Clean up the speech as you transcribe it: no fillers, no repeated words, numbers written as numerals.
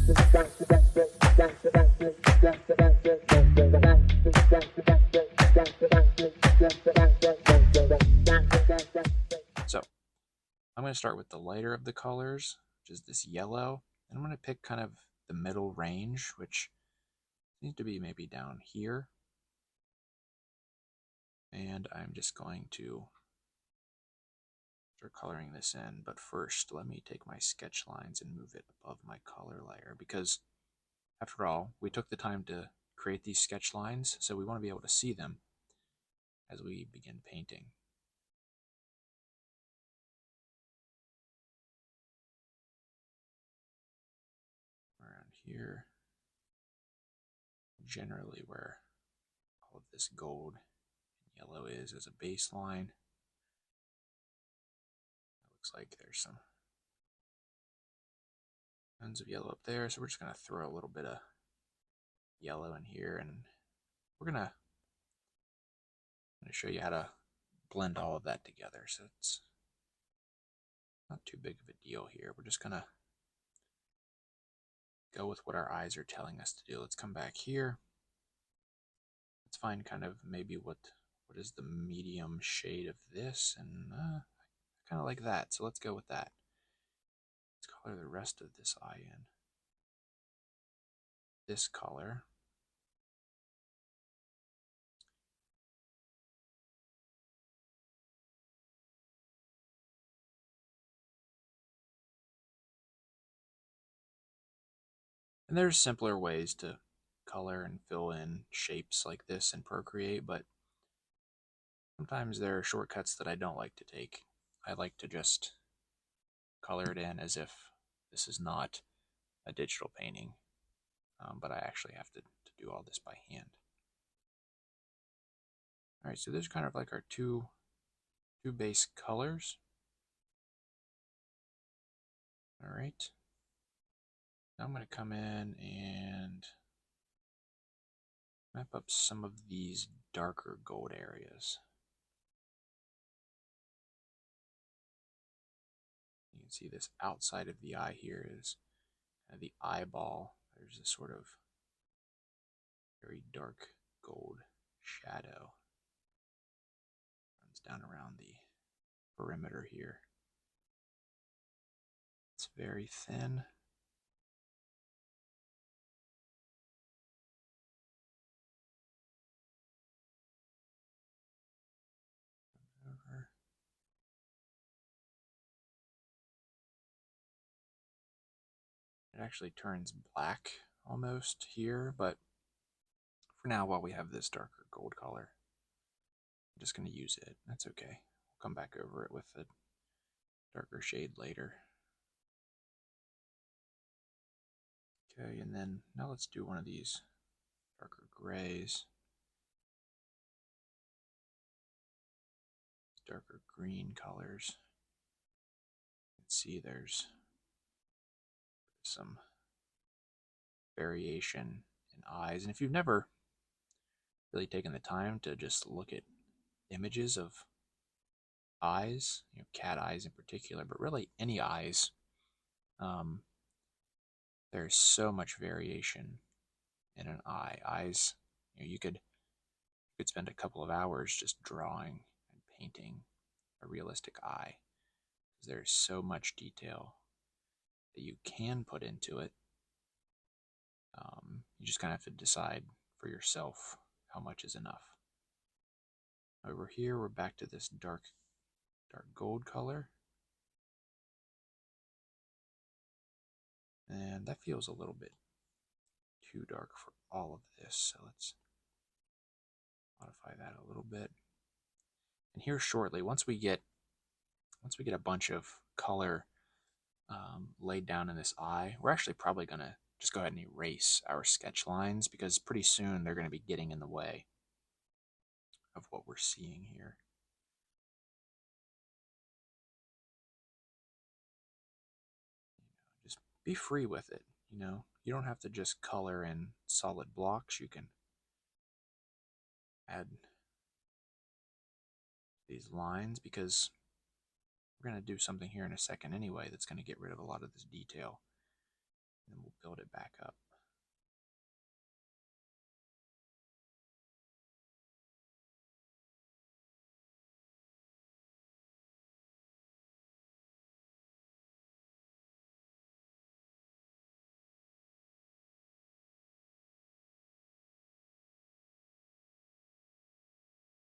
So I'm going to start with the lighter of the colors, which is this yellow, and I'm going to pick kind of the middle range, which needs to be maybe down here. And I'm just going to start coloring this in, but first let me take my sketch lines and move it above my color layer, because after all, we took the time to create these sketch lines, so we want to be able to see them as we begin painting. Around here, generally where all of this gold and yellow is as a baseline. It looks like there's some tons of yellow up there, so we're just going to throw a little bit of yellow in here, and we're going to show you how to blend all of that together, so it's not too big of a deal here. We're just going to go with what our eyes are telling us to do. Let's come back here. Let's find kind of maybe what is the medium shade of this, and kind of like that, so let's go with that. Let's color the rest of this eye in this color. And there's simpler ways to color and fill in shapes like this in Procreate, but sometimes there are shortcuts that I don't like to take. I like to just color it in as if this is not a digital painting, but I actually have to do all this by hand. All right, so this is kind of like our two base colors. All right, now I'm going to come in and map up some of these darker gold areas. You can see this outside of the eye here is kind of the eyeball. There's this sort of very dark gold shadow. Runs down around the perimeter here. It's very thin. Over. It actually turns black almost here, but for now, while we have this darker gold color, I'm just going to use it. That's okay. We'll come back over it with a darker shade later. Okay, and then now let's do one of these darker grays. Darker green colors. You can see there's some variation in eyes. And if you've never really taken the time to just look at images of eyes, cat eyes in particular, but really any eyes, there's so much variation in an eye. Eyes, you could spend a couple of hours just drawing and painting a realistic eye. There's so much detail that you can put into it. You just kind of have to decide for yourself how much is enough. Over here, we're back to this dark gold color. And that feels a little bit too dark for all of this, so let's modify that a little bit. And here shortly, once we get a bunch of color laid down in this eye, we're actually probably going to just go ahead and erase our sketch lines, because pretty soon they're going to be getting in the way of what we're seeing here. Just be free with it. You don't have to just color in solid blocks. You can add these lines, because we're going to do something here in a second anyway that's going to get rid of a lot of this detail. and we'll build it back up